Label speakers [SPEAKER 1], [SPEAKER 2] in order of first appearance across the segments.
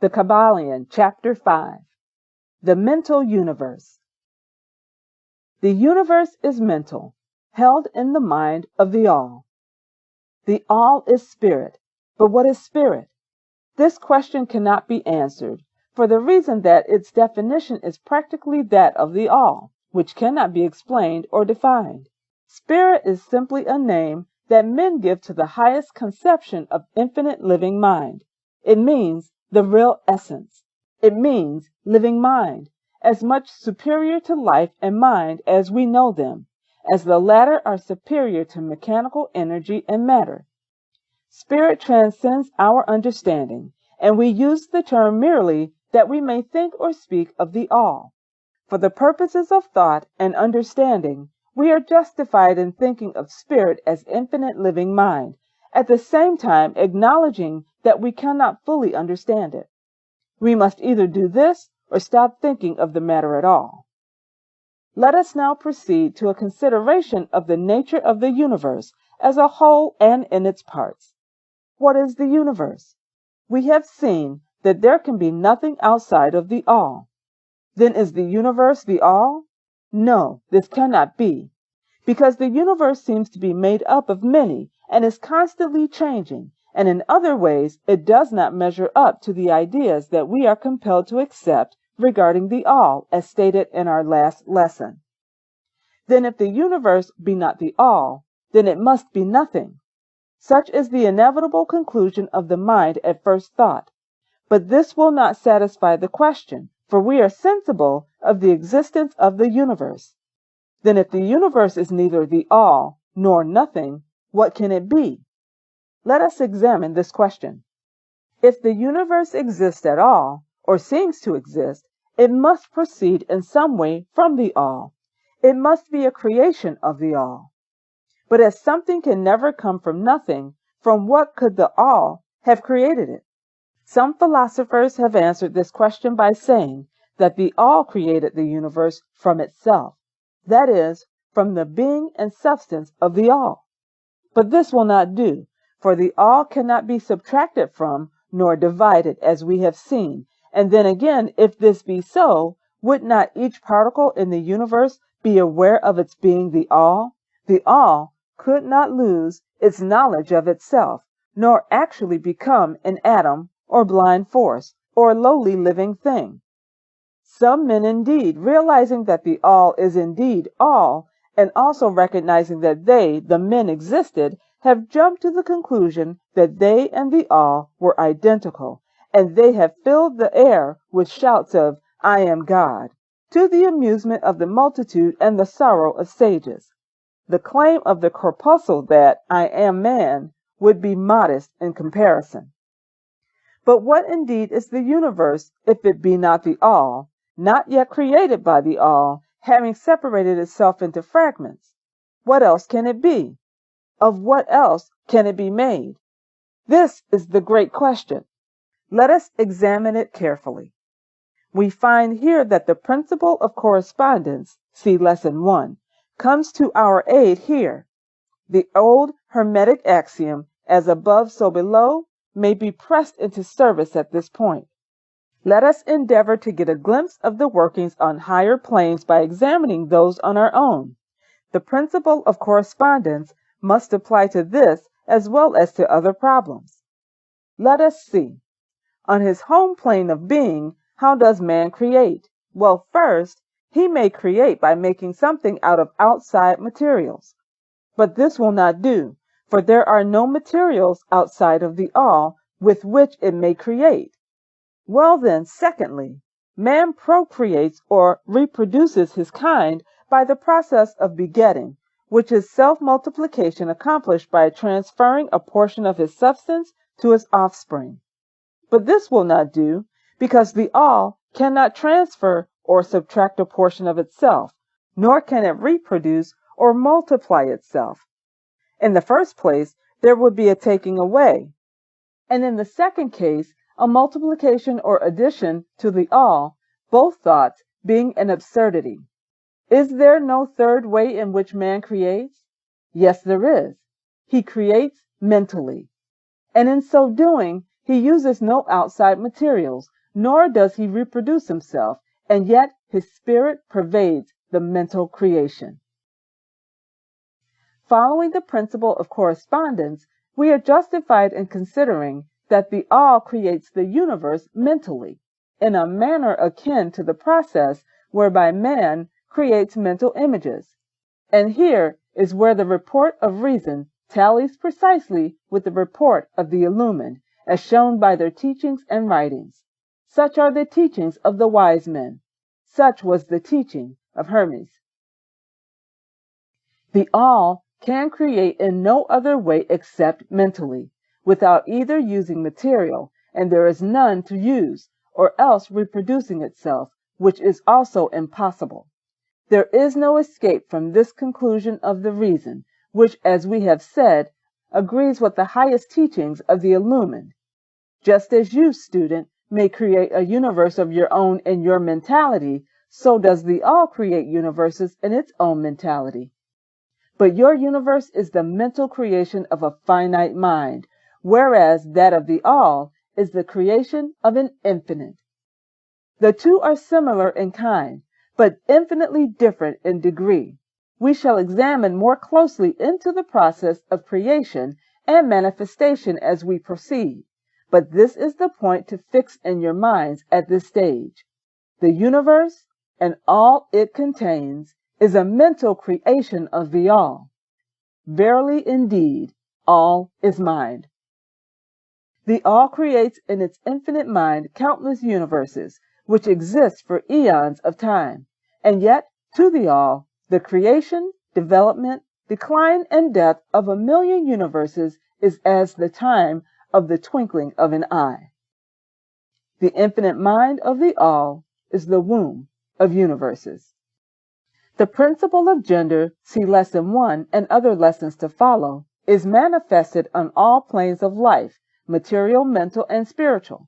[SPEAKER 1] The Kybalion, Chapter 5. The Mental Universe. The universe is mental, held in the mind of the All. The All is spirit, but what is spirit? This question cannot be answered, for the reason that its definition is practically that of the All, which cannot be explained or defined. Spirit is simply a name that men give to the highest conception of infinite living mind. It means the real essence. It means living mind, as much superior to life and mind as we know them, as the latter are superior to mechanical energy and matter. Spirit transcends our understanding, and we use the term merely that we may think or speak of the All. For the purposes of thought and understanding, we are justified in thinking of spirit as infinite living mind, at the same time acknowledging that we cannot fully understand it. We must either do this or stop thinking of the matter at all. Let us now proceed to a consideration of the nature of the universe as a whole and in its parts. What is the universe? We have seen that there can be nothing outside of the All. Then is the universe the All? No, this cannot be, because the universe seems to be made up of many and is constantly changing, and in other ways it does not measure up to the ideas that we are compelled to accept regarding the All, as stated in our last lesson. Then if the universe be not the All, then it must be nothing. Such is the inevitable conclusion of the mind at first thought. But this will not satisfy the question, for we are sensible of the existence of the universe. Then if the universe is neither the All nor nothing, what can it be? Let us examine this question. If the universe exists at all, or seems to exist, it must proceed in some way from the All. It must be a creation of the All. But as something can never come from nothing, from what could the All have created it? Some philosophers have answered this question by saying that the All created the universe from itself, that is, from the being and substance of the All. But this will not do, for the All cannot be subtracted from nor divided, as we have seen. And then again, if this be so, would not each particle in the universe be aware of its being the All? The All could not lose its knowledge of itself, nor actually become an atom or blind force or lowly living thing. Some men indeed, realizing that the All is indeed All, and also recognizing that they, the men, existed, have jumped to the conclusion that they and the All were identical, and they have filled the air with shouts of, "I am God," to the amusement of the multitude and the sorrow of sages. The claim of the corpuscle that "I am man" would be modest in comparison. But what indeed is the universe if it be not the All, not yet created by the All, having separated itself into fragments? What else can it be? Of what else can it be made? This is the great question. Let us examine it carefully. We find here that the principle of correspondence, see Lesson 1, comes to our aid here. The old Hermetic axiom, as above so below, may be pressed into service at this point. Let us endeavor to get a glimpse of the workings on higher planes by examining those on our own. The principle of correspondence must apply to this as well as to other problems. Let us see. On his home plane of being, how does man create? Well, first, he may create by making something out of outside materials. But this will not do, for there are no materials outside of the All with which it may create. Well then, secondly, man procreates or reproduces his kind by the process of begetting, which is self-multiplication accomplished by transferring a portion of his substance to his offspring. But this will not do, because the All cannot transfer or subtract a portion of itself, nor can it reproduce or multiply itself. In the first place, there would be a taking away, and in the second case, a multiplication or addition to the All, both thoughts being an absurdity. Is there no third way in which man creates? Yes, there is. He creates mentally, and in so doing, He uses no outside materials, nor does he reproduce himself, and yet his spirit pervades the mental creation. Following the principle of correspondence, we are justified in considering that the all creates the universe mentally, in a manner akin to the process whereby man creates mental images. And here is where the report of reason tallies precisely with the report of the illumined, as shown by their teachings and writings. Such are the teachings of the wise men. Such was the teaching of Hermes. The all can create in no other way except mentally, without either using material, and there is none to use, or else reproducing itself, which is also impossible. There is no escape from this conclusion of the reason, which, as we have said, agrees with the highest teachings of the illumined. Just as you, student, may create a universe of your own in your mentality, so does the all create universes in its own mentality. But your universe is the mental creation of a finite mind, whereas that of the all is the creation of an infinite. The two are similar in kind, but infinitely different in degree. We shall examine more closely into the process of creation and manifestation as we proceed, but this is the point to fix in your minds at this stage. The universe and all it contains is a mental creation of the all. Verily indeed, all is mind. The all creates in its infinite mind countless universes, which exist for eons of time, and yet to the all, the creation, development, decline, and death of a million universes is as the time of the twinkling of an eye. The infinite mind of the all is the womb of universes. The principle of gender, see Lesson 1 and other lessons to follow, is manifested on all planes of life, material, mental, and spiritual.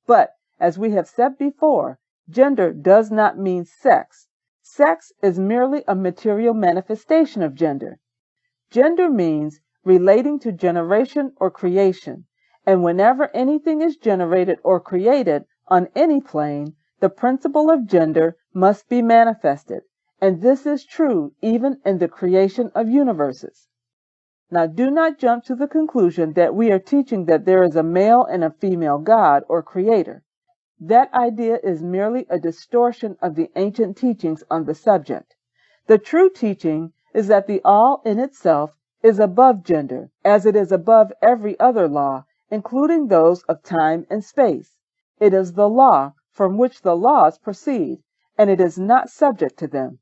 [SPEAKER 1] But, as we have said before, gender does not mean sex. Sex is merely a material manifestation of gender. Gender means relating to generation or creation, and whenever anything is generated or created on any plane, the principle of gender must be manifested. And this is true even in the creation of universes. Now do not jump to the conclusion that we are teaching that there is a male and a female God or creator. That idea is merely a distortion of the ancient teachings on the subject. The true teaching is that the all in itself is above gender, as it is above every other law, including those of time and space. It is the law from which the laws proceed, and it is not subject to them.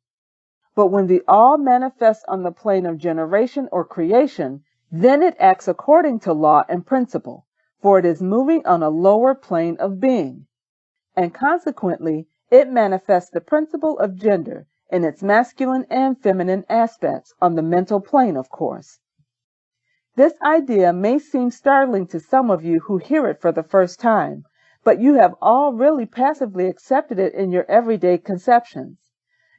[SPEAKER 1] But when the all manifests on the plane of generation or creation, then it acts according to law and principle, for it is moving on a lower plane of being. And consequently, it manifests the principle of gender in its masculine and feminine aspects on the mental plane, of course. This idea may seem startling to some of you who hear it for the first time, but you have all really passively accepted it in your everyday conceptions.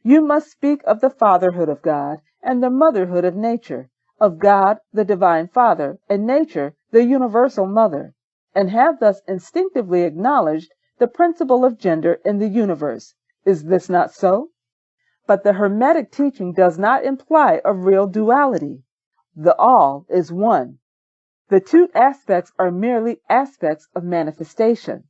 [SPEAKER 1] You must speak of the fatherhood of God and the motherhood of nature, of God, the divine Father, and nature, the universal mother, and have thus instinctively acknowledged the principle of gender in the universe. Is this not so? But the Hermetic teaching does not imply a real duality. The all is one. The two aspects are merely aspects of manifestation.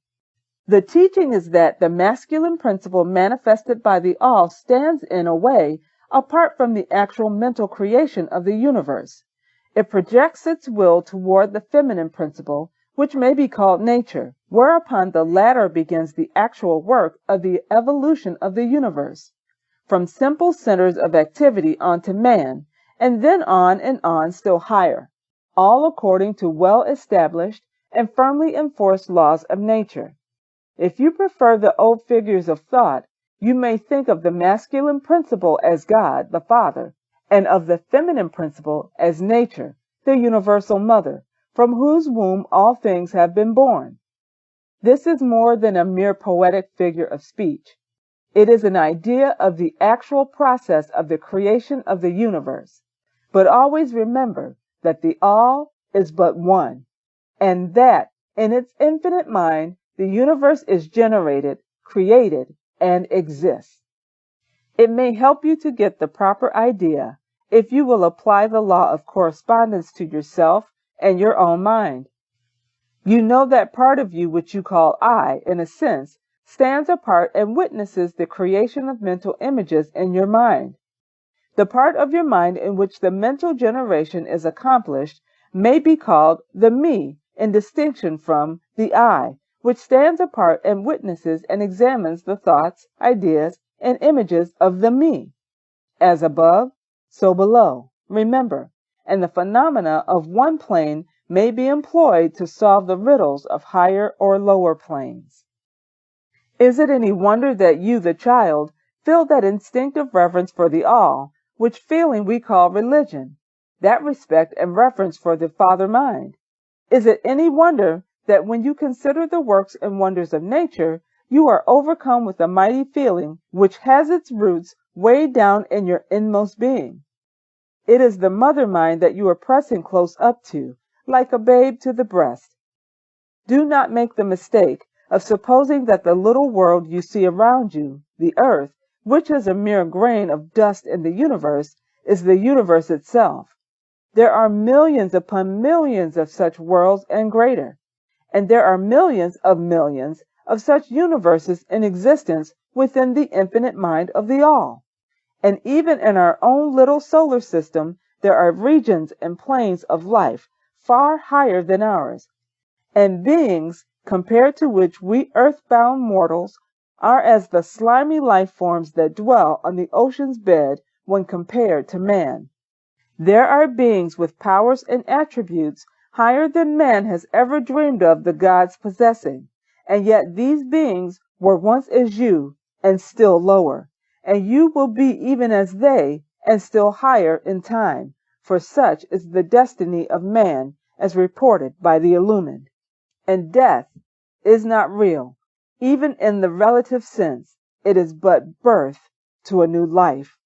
[SPEAKER 1] The teaching is that the masculine principle manifested by the all stands in a way apart from the actual mental creation of the universe. It projects its will toward the feminine principle, which may be called nature, whereupon the latter begins the actual work of the evolution of the universe, from simple centers of activity onto man, and then on and on still higher, all according to well-established and firmly enforced laws of nature. If you prefer the old figures of thought, you may think of the masculine principle as God, the Father, and of the feminine principle as nature, the universal mother, from whose womb all things have been born. This is more than a mere poetic figure of speech. It is an idea of the actual process of the creation of the universe. But always remember that the all is but one, and that In its infinite mind, the universe is generated, created, and exists. It may help you to get the proper idea if you will apply the law of correspondence to yourself and your own mind. You know that part of you which you call I, in a sense, stands apart and witnesses the creation of mental images in your mind. The part of your mind in which the mental generation is accomplished may be called the me, in distinction from the I, which stands apart and witnesses and examines the thoughts, ideas, and images of the me. As above, so below, remember, and the phenomena of one plane may be employed to solve the riddles of higher or lower planes. Is it any wonder that you, the child, feel that instinctive reverence for the all, which feeling we call religion, that respect and reverence for the Father Mind? Is it any wonder that when you consider the works and wonders of nature, you are overcome with a mighty feeling which has its roots way down in your inmost being? It is the mother mind that you are pressing close up to, like a babe to the breast. Do not make the mistake of supposing that the little world you see around you, the earth, which is a mere grain of dust in the universe, is the universe itself. There are millions upon millions of such worlds and greater, and there are millions of such universes in existence within the infinite mind of the all. And even in our own little solar system, there are regions and planes of life far higher than ours, and beings compared to which we earthbound mortals are as the slimy life forms that dwell on the ocean's bed when compared to man. There are beings with powers and attributes higher than man has ever dreamed of the gods possessing, and yet these beings were once as you, and still lower, and you will be even as they, and still higher in time, for such is the destiny of man as reported by the illumined. And death is not real, even in the relative sense. It is but birth to a new life,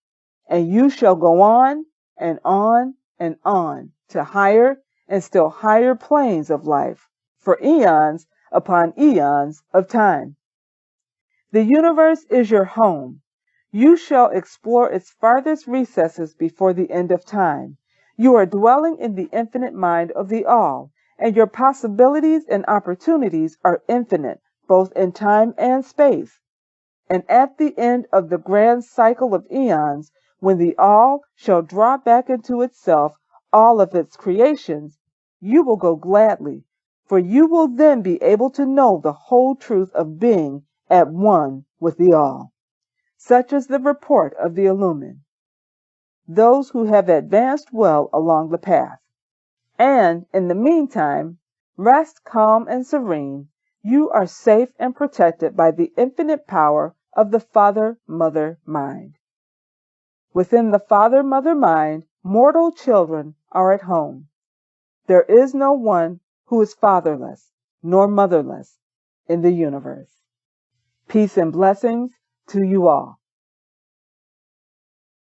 [SPEAKER 1] and you shall go on and on and on to higher and still higher planes of life for eons upon eons of time. The universe is your home. You shall explore its farthest recesses before the end of time. You are dwelling in the infinite mind of the all, and your possibilities and opportunities are infinite, both in time and space. And at the end of the grand cycle of eons, when the all shall draw back into itself all of its creations, you will go gladly, for you will then be able to know the whole truth of being at one with the all. Such is the report of the illumined, those who have advanced well along the path. And in the meantime, rest calm and serene. You are safe and protected by the infinite power of the Father-Mother Mind. Within the Father-Mother Mind, mortal children are at home. There is no one who is fatherless nor motherless in the universe. Peace and blessings to you all.